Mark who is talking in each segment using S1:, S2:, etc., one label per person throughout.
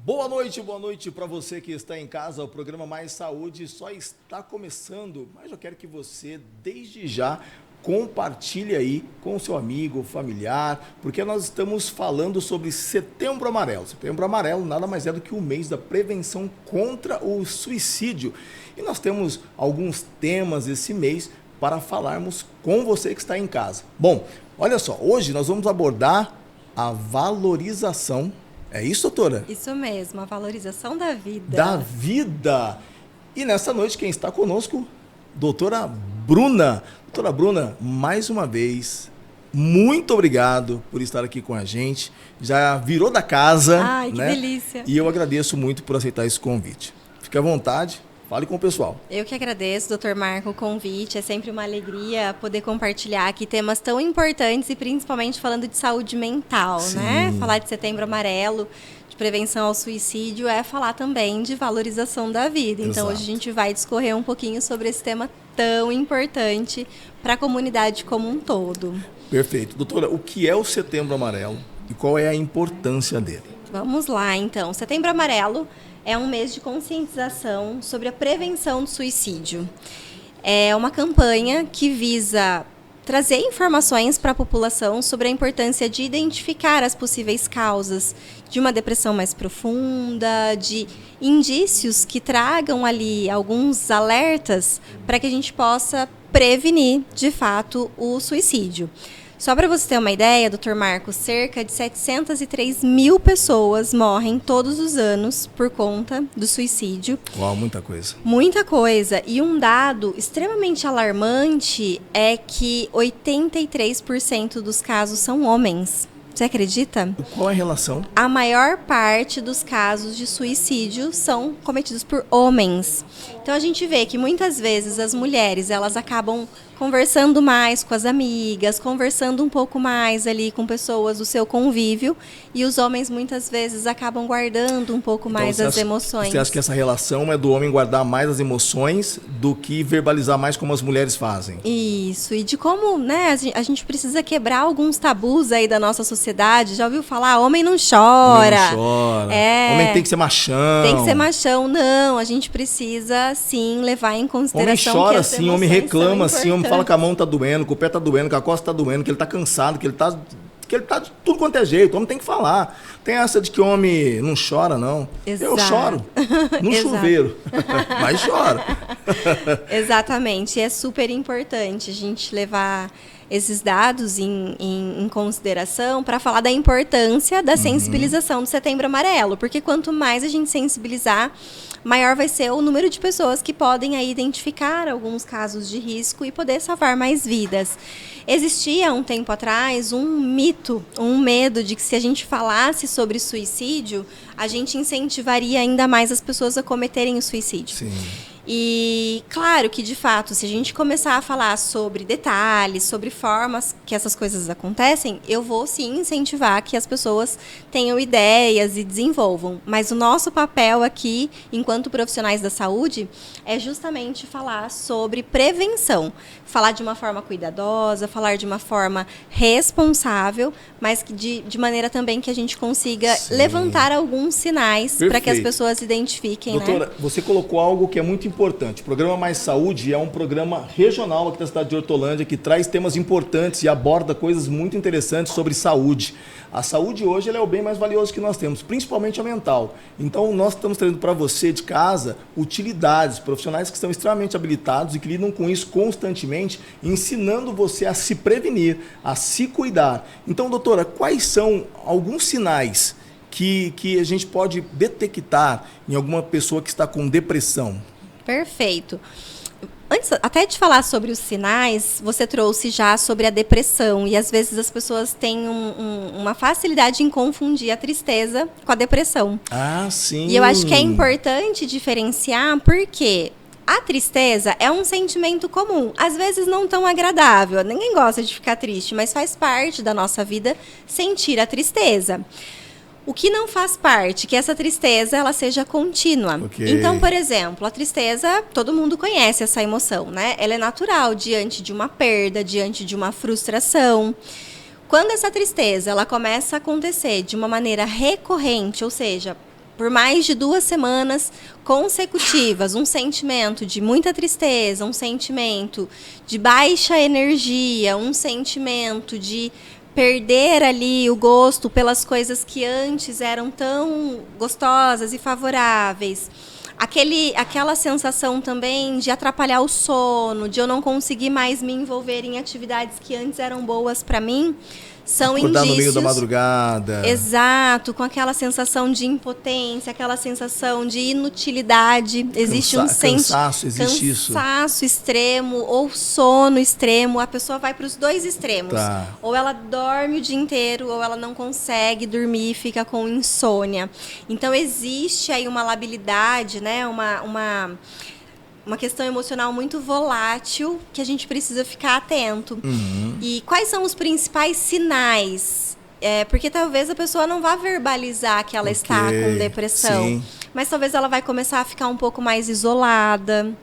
S1: Boa noite para você que está em casa. O programa Mais Saúde só está começando, mas eu quero que você, desde já, compartilhe aí com o seu amigo, familiar, porque nós estamos falando sobre Setembro Amarelo. Setembro Amarelo nada mais é do que o mês da prevenção contra o suicídio. E nós temos alguns temas esse mês para falarmos com você que está em casa. Bom, olha só, hoje nós vamos abordar a valorização. É isso, doutora?
S2: Isso mesmo, a valorização da vida.
S1: Da vida. E nessa noite quem está conosco, doutora Bruna. Doutora Bruna, mais uma vez, muito obrigado por estar aqui com a gente. Já virou da casa.
S2: Ai, que
S1: né?
S2: delícia.
S1: E eu agradeço muito por aceitar esse convite. Fique à vontade, fale com o pessoal.
S2: Eu que agradeço, doutor Marco, o convite. É sempre uma alegria poder compartilhar aqui temas tão importantes e principalmente falando de saúde mental,
S1: Sim.
S2: né? Falar de Setembro Amarelo, de prevenção ao suicídio, é falar também de valorização da vida. Então,
S1: Exato.
S2: hoje a gente vai discorrer um pouquinho sobre esse tema tão importante para a comunidade como um todo.
S1: Perfeito. Doutora, o que é o Setembro Amarelo e qual é a importância dele?
S2: Vamos lá, então. Setembro Amarelo é um mês de conscientização sobre a prevenção do suicídio. É uma campanha que visa trazer informações para a população sobre a importância de identificar as possíveis causas de uma depressão mais profunda, de indícios que tragam ali alguns alertas para que a gente possa prevenir, de fato, o suicídio. Só para você ter uma ideia, Dr. Marcos, cerca de 703 mil pessoas morrem todos os anos por conta do suicídio.
S1: Uau, muita coisa.
S2: Muita coisa. E um dado extremamente alarmante é que 83% dos casos são homens. Você acredita?
S1: Qual é a relação?
S2: A maior parte dos casos de suicídio são cometidos por homens. Então a gente vê que muitas vezes as mulheres, elas acabam conversando mais com as amigas, conversando um pouco mais ali com pessoas do seu convívio, e os homens muitas vezes acabam guardando um pouco mais as emoções.
S1: Você acha que essa relação é do homem guardar mais as emoções do que verbalizar mais como as mulheres fazem?
S2: Isso, e de como, né, a gente precisa quebrar alguns tabus aí da nossa sociedade. Já ouviu falar? Homem não chora.
S1: Homem não chora. Homem tem que ser machão.
S2: Tem que ser machão. Não, a gente precisa, sim, levar em consideração
S1: homem chora
S2: que as
S1: assim, homem
S2: emoções
S1: reclama
S2: são
S1: assim, homem fala que a mão tá doendo, que o pé tá doendo, que a costa tá doendo, que ele tá cansado, que ele tá de tudo quanto é jeito. O homem tem que falar. Tem essa de que o homem não chora, não.
S2: Exato.
S1: Eu choro no chuveiro, mas choro.
S2: Exatamente. É super importante a gente levar esses dados em consideração para falar da importância da sensibilização do Setembro Amarelo, porque quanto mais a gente sensibilizar, maior vai ser o número de pessoas que podem aí identificar alguns casos de risco e poder salvar mais vidas. Existia um tempo atrás um mito, um medo de que se a gente falasse sobre suicídio, a gente incentivaria ainda mais as pessoas a cometerem o suicídio.
S1: Sim.
S2: E claro que, de fato, se a gente começar a falar sobre detalhes, sobre formas que essas coisas acontecem, eu vou sim incentivar que as pessoas tenham ideias e desenvolvam. Mas o nosso papel aqui, enquanto profissionais da saúde, é justamente falar sobre prevenção. Falar de uma forma cuidadosa, falar de uma forma responsável, mas que de maneira também que a gente consiga levantar alguns sinais para que as pessoas identifiquem.
S1: Doutora, você colocou algo que é muito importante. O programa Mais Saúde é um programa regional aqui da cidade de Hortolândia que traz temas importantes e aborda coisas muito interessantes sobre saúde. A saúde hoje ela é o bem mais valioso que nós temos, principalmente a mental. Então nós estamos trazendo para você de casa utilidades, profissionais que são extremamente habilitados e que lidam com isso constantemente, ensinando você a se prevenir, a se cuidar. Então, doutora, quais são alguns sinais que a gente pode detectar em alguma pessoa que está com depressão?
S2: Perfeito. Antes até de falar sobre os sinais, você trouxe já sobre a depressão. E às vezes as pessoas têm uma facilidade em confundir a tristeza com a depressão.
S1: Ah, sim.
S2: E eu acho que é importante diferenciar porque a tristeza é um sentimento comum. Às vezes não tão agradável. Ninguém gosta de ficar triste, mas faz parte da nossa vida sentir a tristeza. O que não faz parte, que essa tristeza ela seja contínua.
S1: Okay.
S2: Então, por exemplo, a tristeza, todo mundo conhece essa emoção, né? Ela é natural diante de uma perda, diante de uma frustração. Quando essa tristeza ela começa a acontecer de uma maneira recorrente, ou seja, por mais de 2 semanas consecutivas, um sentimento de muita tristeza, um sentimento de baixa energia, um sentimento de perder ali o gosto pelas coisas que antes eram tão gostosas e favoráveis. Aquela sensação também de atrapalhar o sono, de eu não conseguir mais me envolver em atividades que antes eram boas para mim, são
S1: Acordar
S2: indícios.
S1: no meio da madrugada.
S2: Exato, com aquela sensação de impotência, aquela sensação de inutilidade. Existe
S1: cansaço, existe isso.
S2: Cansaço extremo ou sono extremo. A pessoa vai para os 2 extremos.
S1: Tá.
S2: Ou ela dorme o dia inteiro, ou ela não consegue dormir e fica com insônia. Então existe aí uma labilidade, né? Uma questão emocional muito volátil que a gente precisa ficar atento.
S1: Uhum.
S2: E quais são os principais sinais? Porque talvez a pessoa não vá verbalizar que ela está com depressão,
S1: sim.
S2: mas talvez ela vai começar a ficar um pouco mais isolada.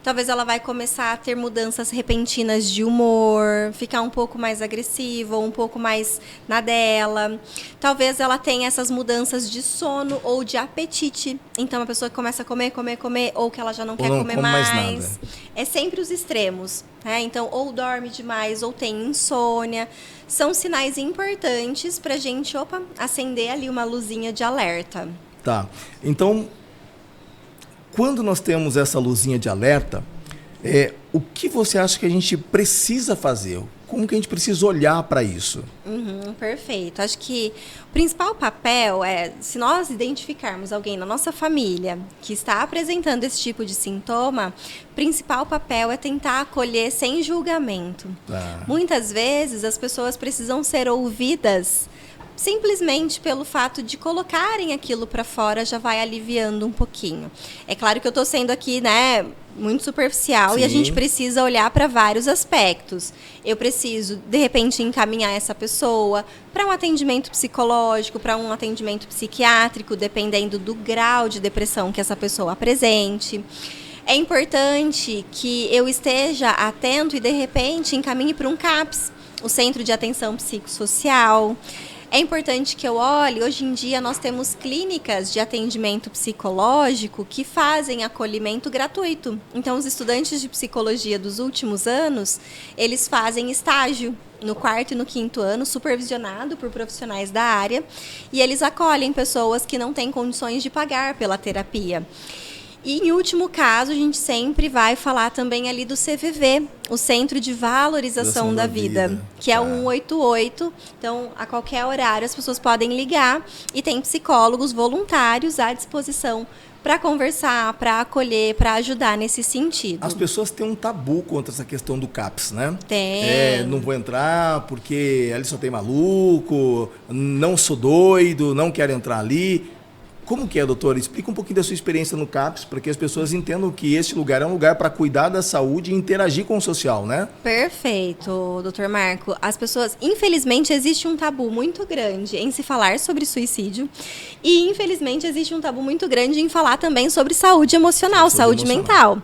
S2: Talvez ela vai começar a ter mudanças repentinas de humor, ficar um pouco mais agressiva, ou um pouco mais na dela. Talvez ela tenha essas mudanças de sono ou de apetite. Então, a pessoa que começa a comer, ou que ela já não quer comer mais. É sempre os extremos, né? Então, ou dorme demais, ou tem insônia. São sinais importantes para a gente, acender ali uma luzinha de alerta.
S1: Tá. Então, quando nós temos essa luzinha de alerta, o que você acha que a gente precisa fazer? Como que a gente precisa olhar para isso?
S2: Perfeito. Acho que o principal papel se nós identificarmos alguém na nossa família que está apresentando esse tipo de sintoma, o principal papel é tentar acolher sem julgamento. Muitas vezes as pessoas precisam ser ouvidas simplesmente pelo fato de colocarem aquilo para fora já vai aliviando um pouquinho. É claro que eu estou sendo aqui, né, muito superficial. Sim. E a gente precisa olhar para vários aspectos. Eu preciso, de repente, encaminhar essa pessoa para um atendimento psicológico, para um atendimento psiquiátrico, dependendo do grau de depressão que essa pessoa apresente. É importante que eu esteja atento e, de repente, encaminhe para um CAPS, o Centro de Atenção Psicossocial. É importante que eu olhe, hoje em dia nós temos clínicas de atendimento psicológico que fazem acolhimento gratuito. Então, os estudantes de psicologia dos últimos anos, eles fazem estágio no 4º e no 5º ano, supervisionado por profissionais da área, e eles acolhem pessoas que não têm condições de pagar pela terapia. E, em último caso, a gente sempre vai falar também ali do CVV, o Centro de Valorização da Vida, que é o 188. Então, a qualquer horário, as pessoas podem ligar e tem psicólogos voluntários à disposição para conversar, para acolher, para ajudar nesse sentido.
S1: As pessoas têm um tabu contra essa questão do CAPS, né?
S2: Tem.
S1: Não vou entrar porque ali só tem maluco, não sou doido, não quero entrar ali. Como que é, doutora? Explica um pouquinho da sua experiência no CAPS, para que as pessoas entendam que esse lugar é um lugar para cuidar da saúde e interagir com o social, né?
S2: Perfeito, doutor Marco. As pessoas, infelizmente, existe um tabu muito grande em se falar sobre suicídio e, infelizmente, existe um tabu muito grande em falar também sobre saúde emocional, saúde mental.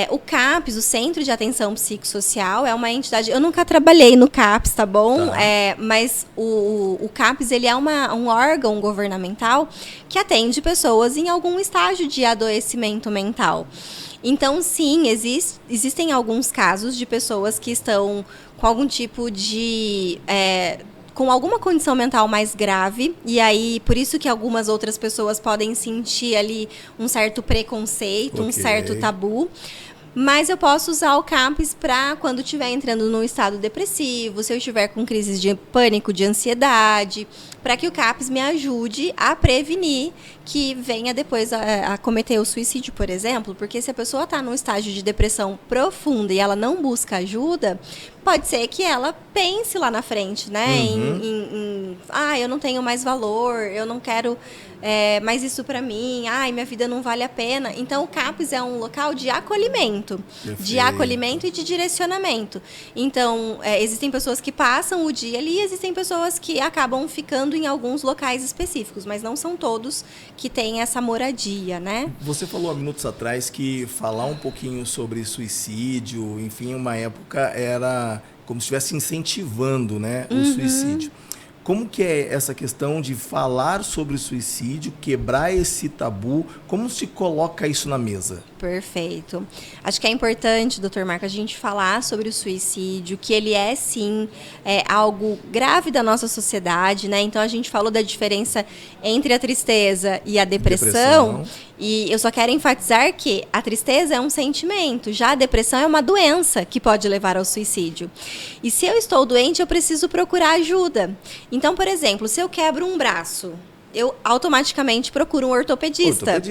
S2: O CAPS, o Centro de Atenção Psicossocial, é uma entidade... Eu nunca trabalhei no CAPS, tá bom? Tá. Mas o CAPS, ele é um órgão governamental que atende pessoas em algum estágio de adoecimento mental. Então, sim, existem alguns casos de pessoas que estão com algum tipo de... com alguma condição mental mais grave, e aí por isso que algumas outras pessoas podem sentir ali um certo preconceito, um certo tabu. Mas eu posso usar o CAPS para quando estiver entrando num estado depressivo, se eu estiver com crises de pânico, de ansiedade, para que o CAPS me ajude a prevenir que venha depois a cometer o suicídio, por exemplo, porque se a pessoa está num estágio de depressão profunda e ela não busca ajuda, pode ser que ela pense lá na frente, né? Eu não tenho mais valor, eu não quero mais isso para mim, minha vida não vale a pena. Então, o CAPS é um local de acolhimento, e de direcionamento. Então, existem pessoas que passam o dia ali e existem pessoas que acabam ficando em alguns locais específicos, mas não são todos que têm essa moradia, né?
S1: Você falou há minutos atrás que falar um pouquinho sobre suicídio, enfim, uma época era como se estivesse incentivando, né, o suicídio. Como que é essa questão de falar sobre o suicídio, quebrar esse tabu? Como se coloca isso na mesa?
S2: Perfeito. Acho que é importante, doutor Marco, a gente falar sobre o suicídio, que ele é, sim, algo grave da nossa sociedade, né? Então, a gente falou da diferença entre a tristeza e a depressão. E eu só quero enfatizar que a tristeza é um sentimento, já a depressão é uma doença que pode levar ao suicídio. E se eu estou doente, eu preciso procurar ajuda. Então, por exemplo, se eu quebro um braço, eu automaticamente procuro um ortopedista.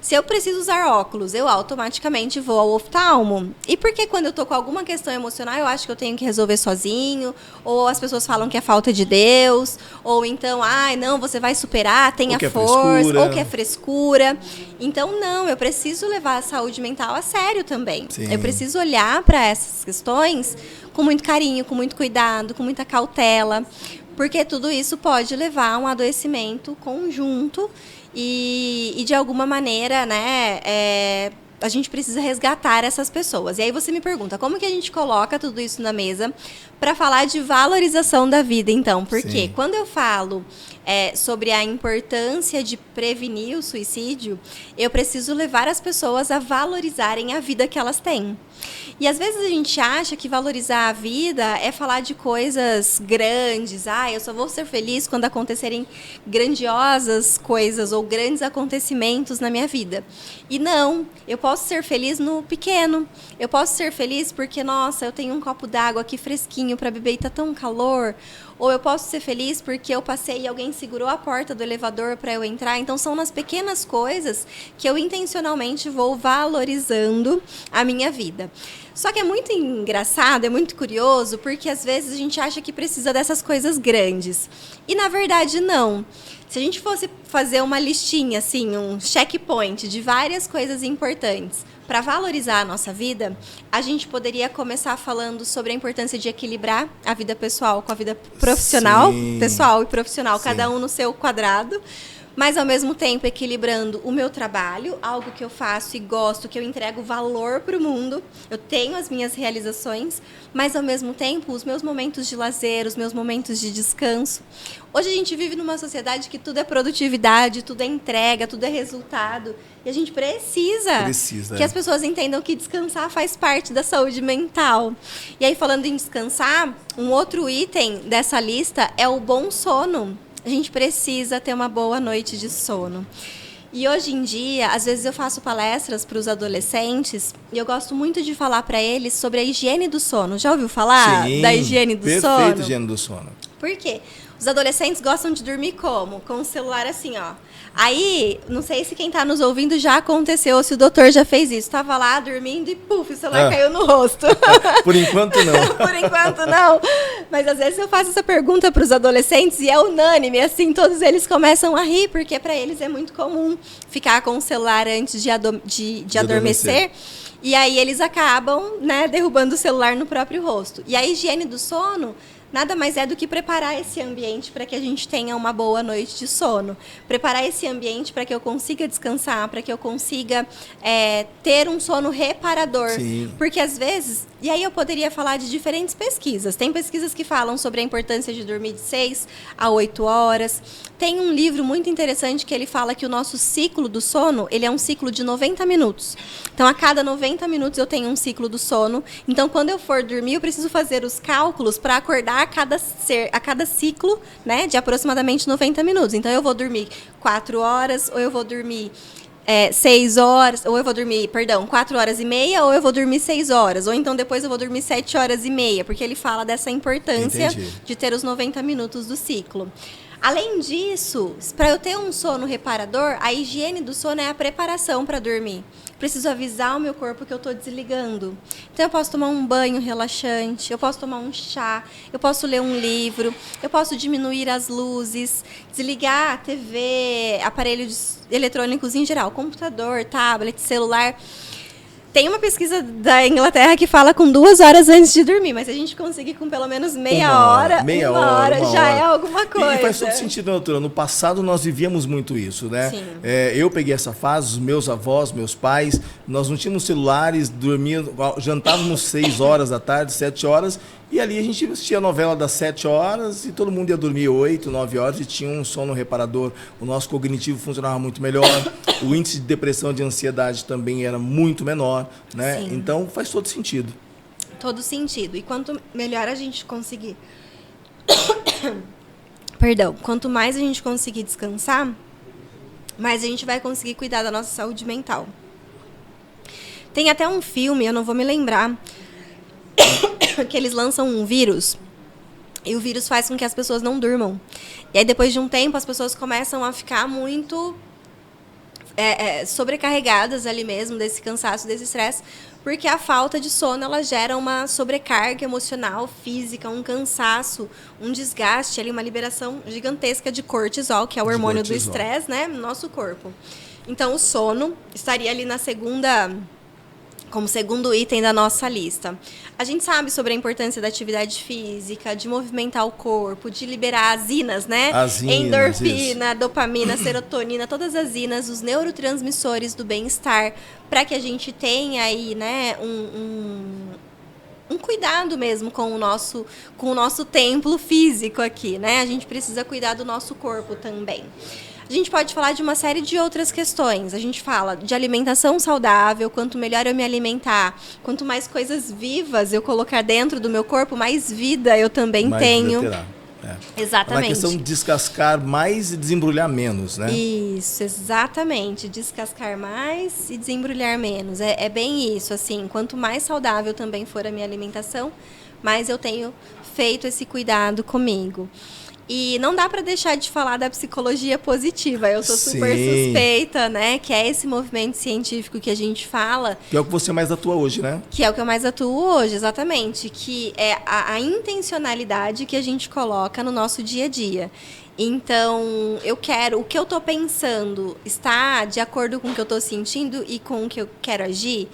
S2: Se eu preciso usar óculos, eu automaticamente vou ao oftalmo. E por que quando eu tô com alguma questão emocional, eu acho que eu tenho que resolver sozinho? Ou as pessoas falam que é falta de Deus? Ou então, não, você vai superar, tenha força. Ou que é frescura. Então, não, eu preciso levar a saúde mental a sério também.
S1: Sim.
S2: Eu preciso olhar para essas questões com muito carinho, com muito cuidado, com muita cautela. Porque tudo isso pode levar a um adoecimento conjunto e de alguma maneira, né, a gente precisa resgatar essas pessoas. E aí você me pergunta, como que a gente coloca tudo isso na mesa para falar de valorização da vida, então? Porque quando eu falo sobre a importância de prevenir o suicídio, eu preciso levar as pessoas a valorizarem a vida que elas têm. E às vezes a gente acha que valorizar a vida é falar de coisas grandes. Eu só vou ser feliz quando acontecerem grandiosas coisas ou grandes acontecimentos na minha vida. E não, eu posso ser feliz no pequeno. Eu posso ser feliz porque, nossa, eu tenho um copo d'água aqui fresquinho para beber e tá tão calor. Ou eu posso ser feliz porque eu passei e alguém segurou a porta do elevador para eu entrar. Então, são nas pequenas coisas que eu intencionalmente vou valorizando a minha vida. Só que é muito engraçado, é muito curioso, porque às vezes a gente acha que precisa dessas coisas grandes. E, na verdade, não. Se a gente fosse fazer uma listinha, assim, um checkpoint de várias coisas importantes para valorizar a nossa vida, a gente poderia começar falando sobre a importância de equilibrar a vida pessoal com a vida profissional, pessoal e profissional, cada um no seu quadrado, mas ao mesmo tempo equilibrando o meu trabalho, algo que eu faço e gosto, que eu entrego valor para o mundo, eu tenho as minhas realizações, mas ao mesmo tempo os meus momentos de lazer, os meus momentos de descanso. Hoje a gente vive numa sociedade que tudo é produtividade, tudo é entrega, tudo é resultado, e a gente precisa que as pessoas entendam que descansar faz parte da saúde mental. E aí, falando em descansar, um outro item dessa lista é o bom sono. A gente precisa ter uma boa noite de sono. E hoje em dia, às vezes eu faço palestras para os adolescentes e eu gosto muito de falar para eles sobre a higiene do sono. Já ouviu falar da higiene do sono?
S1: Perfeito, higiene do sono.
S2: Por quê? Os adolescentes gostam de dormir como? Com o celular assim, ó. Aí, não sei se quem está nos ouvindo já aconteceu, ou se o doutor já fez isso. Estava lá dormindo e, puf, o celular caiu no rosto.
S1: Por enquanto, não.
S2: Por enquanto, não. Mas, às vezes, eu faço essa pergunta para os adolescentes e é unânime. Assim, todos eles começam a rir, porque para eles é muito comum ficar com o celular antes de adormecer. E aí, eles acabam, né, derrubando o celular no próprio rosto. E a higiene do sono nada mais é do que preparar esse ambiente para que a gente tenha uma boa noite de sono. Preparar esse ambiente para que eu consiga descansar, para que eu consiga ter um sono reparador.
S1: Sim.
S2: Porque às vezes, e aí eu poderia falar de diferentes pesquisas. Tem pesquisas que falam sobre a importância de dormir de 6 a 8 horas. Tem um livro muito interessante que ele fala que o nosso ciclo do sono, ele é um ciclo de 90 minutos. Então, a cada 90 minutos eu tenho um ciclo do sono. Então, quando eu for dormir, eu preciso fazer os cálculos para acordar a cada ciclo, né, de aproximadamente 90 minutos. Então, eu vou dormir 4 horas, ou eu vou dormir 6 horas, ou eu vou dormir, 4 horas e meia, ou eu vou dormir 6 horas. Ou então, depois eu vou dormir 7 horas e meia, porque ele fala dessa importância de ter os 90 minutos do ciclo. Além disso, para eu ter um sono reparador, a higiene do sono é a preparação para dormir. Preciso avisar o meu corpo que eu estou desligando. Então, eu posso tomar um banho relaxante, eu posso tomar um chá, eu posso ler um livro, eu posso diminuir as luzes, desligar a TV, aparelhos eletrônicos em geral, computador, tablet, celular. Tem uma pesquisa da Inglaterra que fala com 2 horas antes de dormir, mas se a gente conseguir com pelo menos meia hora, já é alguma coisa.
S1: E faz todo sentido, né, doutora? No passado nós vivíamos muito isso, né?
S2: Sim.
S1: Eu peguei essa fase, os meus avós, meus pais, nós não tínhamos celulares, jantávamos 6 horas da tarde, 7 horas, e ali a gente assistia a novela das 7 horas e todo mundo ia dormir 8, 9 horas e tinha um sono reparador. O nosso cognitivo funcionava muito melhor, o índice de depressão e de ansiedade também era muito menor, né?
S2: Sim.
S1: Então faz todo sentido.
S2: Todo sentido. E quanto melhor a gente conseguir... Perdão. Quanto mais a gente conseguir descansar, mais a gente vai conseguir cuidar da nossa saúde mental. Tem até um filme, eu não vou me lembrar, que eles lançam um vírus e o vírus faz com que as pessoas não durmam. E aí, depois de um tempo, as pessoas começam a ficar muito sobrecarregadas ali mesmo, desse cansaço, desse estresse, porque a falta de sono, ela gera uma sobrecarga emocional, física, um cansaço, um desgaste, ali, uma liberação gigantesca de cortisol, que é o hormônio do estresse, né, no nosso corpo. Então, o sono estaria ali como segundo item da nossa lista. A gente sabe sobre a importância da atividade física, de movimentar o corpo, de liberar as inas, né? Endorfina, dopamina, serotonina, todas as inas, os neurotransmissores do bem-estar, para que a gente tenha aí, né, um cuidado mesmo com o nosso templo físico aqui, né? A gente precisa cuidar do nosso corpo também. A gente pode falar de uma série de outras questões. A gente fala de alimentação saudável, quanto melhor eu me alimentar, quanto mais coisas vivas eu colocar dentro do meu corpo, mais vida eu também tenho. Exatamente.
S1: É uma questão de descascar mais e desembrulhar menos, né?
S2: Isso, exatamente. Descascar mais e desembrulhar menos. É bem isso, assim. Quanto mais saudável também for a minha alimentação, mais eu tenho feito esse cuidado comigo. E não dá para deixar de falar da psicologia positiva. Eu sou super suspeita, né? Que é esse movimento científico que a gente fala.
S1: Que é o que você mais atua hoje, né?
S2: Que é o que eu mais atuo hoje, exatamente. Que é a intencionalidade que a gente coloca no nosso dia a dia. Então, o que eu estou pensando está de acordo com o que eu estou sentindo e com o que eu quero agir?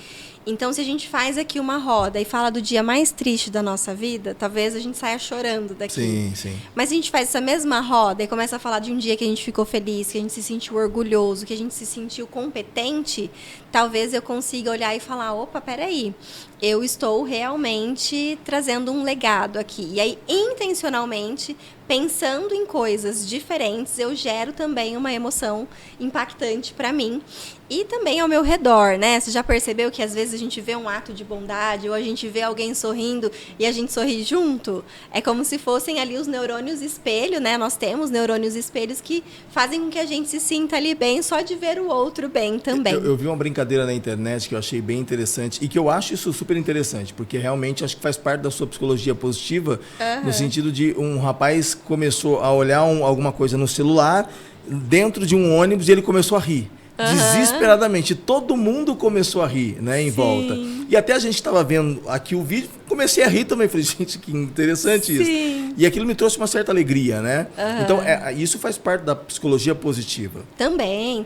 S2: Então, se a gente faz aqui uma roda e fala do dia mais triste da nossa vida, talvez a gente saia chorando daqui.
S1: Sim, sim.
S2: Mas se a gente faz essa mesma roda e começa a falar de um dia que a gente ficou feliz, que a gente se sentiu orgulhoso, que a gente se sentiu competente, talvez eu consiga olhar e falar, opa, peraí, eu estou realmente trazendo um legado aqui. E aí, intencionalmente, pensando em coisas diferentes, eu gero também uma emoção impactante para mim e também ao meu redor, né? Você já percebeu que às vezes a gente vê um ato de bondade ou a gente vê alguém sorrindo e a gente sorri junto? É como se fossem ali os neurônios espelho, né? Nós temos neurônios espelhos que fazem com que a gente se sinta ali bem só de ver o outro bem também.
S1: Eu vi uma brincadeira na internet que eu achei bem interessante e que eu acho isso super interessante, porque realmente acho que faz parte da sua psicologia positiva, no sentido de um rapaz começou a olhar alguma coisa no celular dentro de um ônibus e ele começou a rir. Desesperadamente, todo mundo começou a rir, né, em volta. E até a gente estava vendo aqui o vídeo, comecei a rir também, falei, gente, que interessante isso. E aquilo me trouxe uma certa alegria, né? Então, isso faz parte da psicologia positiva.
S2: Também,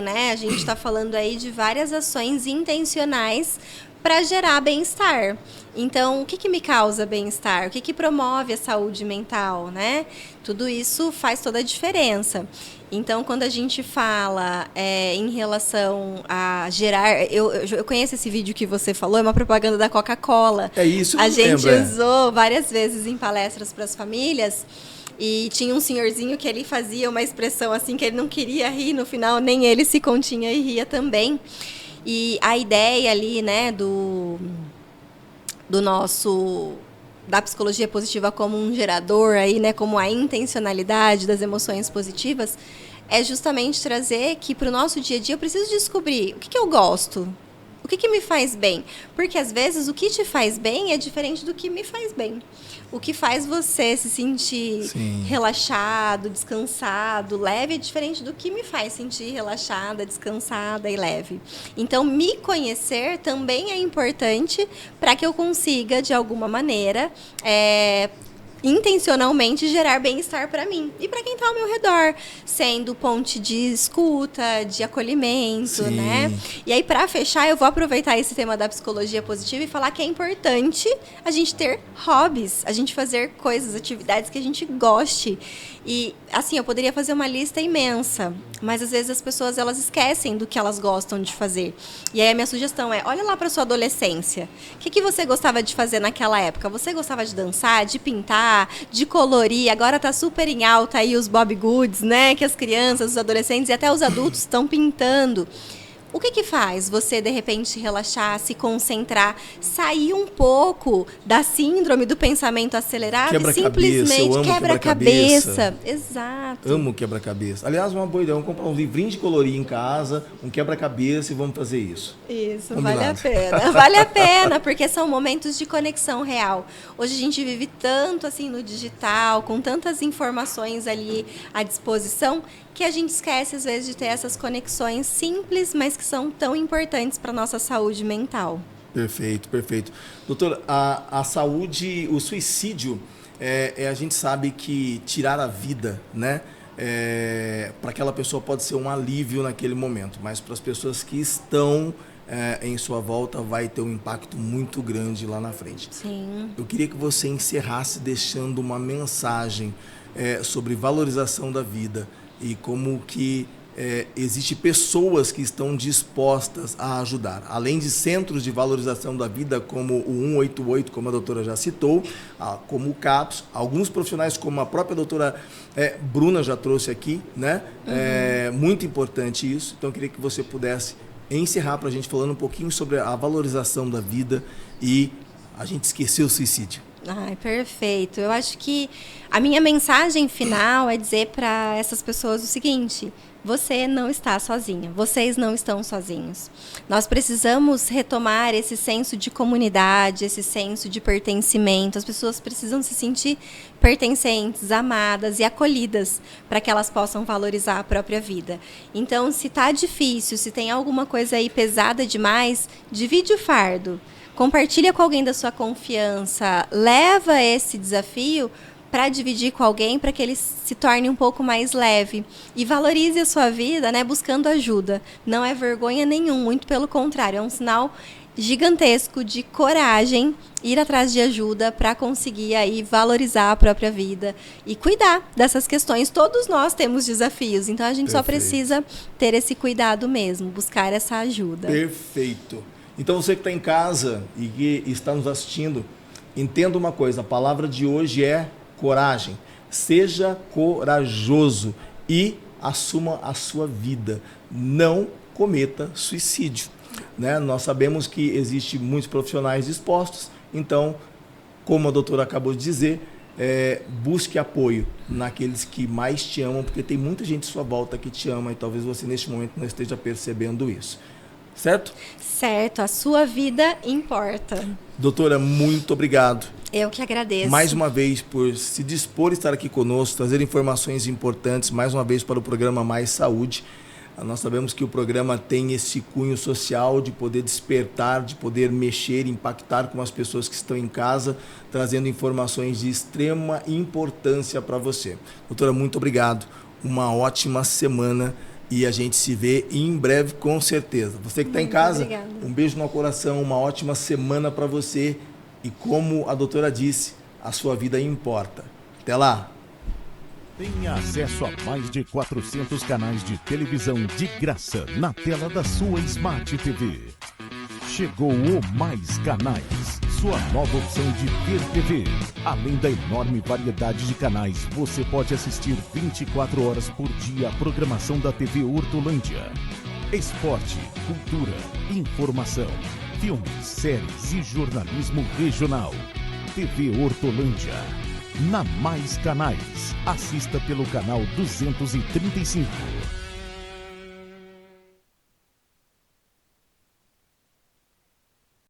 S2: né? A gente está falando aí de várias ações intencionais para gerar bem-estar. Então, o que me causa bem-estar? O que promove a saúde mental, né? Tudo isso faz toda a diferença. Então, quando a gente fala em relação a gerar... Eu conheço esse vídeo que você falou, é uma propaganda da Coca-Cola.
S1: É isso que
S2: a
S1: eu
S2: gente
S1: lembro,
S2: usou várias vezes em palestras para as famílias. E tinha um senhorzinho que ele fazia uma expressão assim, que ele não queria rir, no final nem ele se continha e ria também. E a ideia ali, né, da psicologia positiva como um gerador aí, né, como a intencionalidade das emoções positivas, é justamente trazer que para o nosso dia a dia eu preciso descobrir o que eu gosto, o que me faz bem. Porque às vezes o que te faz bem é diferente do que me faz bem. O que faz você se sentir relaxado, descansado, leve, é diferente do que me faz sentir relaxada, descansada e leve. Então, me conhecer também é importante para que eu consiga, de alguma maneira, intencionalmente gerar bem-estar para mim e para quem está ao meu redor, sendo ponte de escuta, de acolhimento,
S1: Sim.
S2: né? E aí, para fechar, eu vou aproveitar esse tema da psicologia positiva e falar que é importante a gente ter hobbies, a gente fazer coisas, atividades que a gente goste. E, assim, eu poderia fazer uma lista imensa, mas às vezes as pessoas, elas esquecem do que elas gostam de fazer. E aí a minha sugestão é, olha lá para sua adolescência. O que você gostava de fazer naquela época? Você gostava de dançar, de pintar, de colorir? Agora tá super em alta aí os Bob Goods, né? Que as crianças, os adolescentes e até os adultos estão pintando. O que faz você, de repente, relaxar, se concentrar, sair um pouco da síndrome do pensamento acelerado e simplesmente quebra-cabeça. Exato.
S1: Amo quebra-cabeça. Aliás, uma boa ideia, vamos comprar um livrinho de colorir em casa, um quebra-cabeça e vamos fazer isso.
S2: Isso,
S1: Combinado.
S2: Vale a pena. Vale a pena, porque são momentos de conexão real. Hoje a gente vive tanto assim no digital, com tantas informações ali à disposição, que a gente esquece, às vezes, de ter essas conexões simples, mas que são tão importantes para a nossa saúde mental.
S1: Perfeito, perfeito. Doutora, a saúde, o suicídio, a gente sabe que tirar a vida, né? Para aquela pessoa pode ser um alívio naquele momento, mas para as pessoas que estão em sua volta vai ter um impacto muito grande lá na frente.
S2: Sim.
S1: Eu queria que você encerrasse deixando uma mensagem sobre valorização da vida e como que existe pessoas que estão dispostas a ajudar. Além de centros de valorização da vida, como o 188, como a doutora já citou, como o CAPS, alguns profissionais, como a própria doutora Bruna já trouxe aqui, né? Muito importante isso. Então, eu queria que você pudesse encerrar para a gente falando um pouquinho sobre a valorização da vida e a gente esqueceu o suicídio.
S2: Ai, perfeito. Eu acho que a minha mensagem final é dizer para essas pessoas o seguinte: você não está sozinha, vocês não estão sozinhos. Nós precisamos retomar esse senso de comunidade, esse senso de pertencimento. As pessoas precisam se sentir pertencentes, amadas e acolhidas para que elas possam valorizar a própria vida. Então, se está difícil, se tem alguma coisa aí pesada demais, divide o fardo. Compartilha com alguém da sua confiança, leva esse desafio para dividir com alguém, para que ele se torne um pouco mais leve. E valorize a sua vida, né, buscando ajuda. Não é vergonha nenhum, muito pelo contrário, é um sinal gigantesco de coragem ir atrás de ajuda para conseguir aí valorizar a própria vida e cuidar dessas questões. Todos nós temos desafios, então a gente só precisa ter esse cuidado mesmo, buscar essa ajuda.
S1: Perfeito. Então você que está em casa e que está nos assistindo, entenda uma coisa, a palavra de hoje é coragem. Seja corajoso e assuma a sua vida. Não cometa suicídio, né? Nós sabemos que existem muitos profissionais dispostos, então, como a doutora acabou de dizer, busque apoio naqueles que mais te amam, porque tem muita gente à sua volta que te ama e talvez você neste momento não esteja percebendo isso. Certo?
S2: Certo, a sua vida importa.
S1: Doutora, muito obrigado.
S2: Eu que agradeço.
S1: Mais uma vez por se dispor a estar aqui conosco, trazer informações importantes, mais uma vez para o programa Mais Saúde. Nós sabemos que o programa tem esse cunho social de poder despertar, de poder mexer, impactar com as pessoas que estão em casa, trazendo informações de extrema importância para você. Doutora, muito obrigado. Uma ótima semana. E a gente se vê em breve, com certeza. Você que está em casa,
S2: obrigada.
S1: Um beijo no coração, uma ótima semana para você. E como a doutora disse, a sua vida importa. Até lá!
S3: Tenha acesso a mais de 400 canais de televisão de graça na tela da sua Smart TV. Chegou o Mais Canais, sua nova opção de ter TV. Além da enorme variedade de canais, você pode assistir 24 horas por dia a programação da TV Hortolândia. Esporte, cultura, informação, filmes, séries e jornalismo regional. TV Hortolândia. Na Mais Canais, assista pelo canal 235.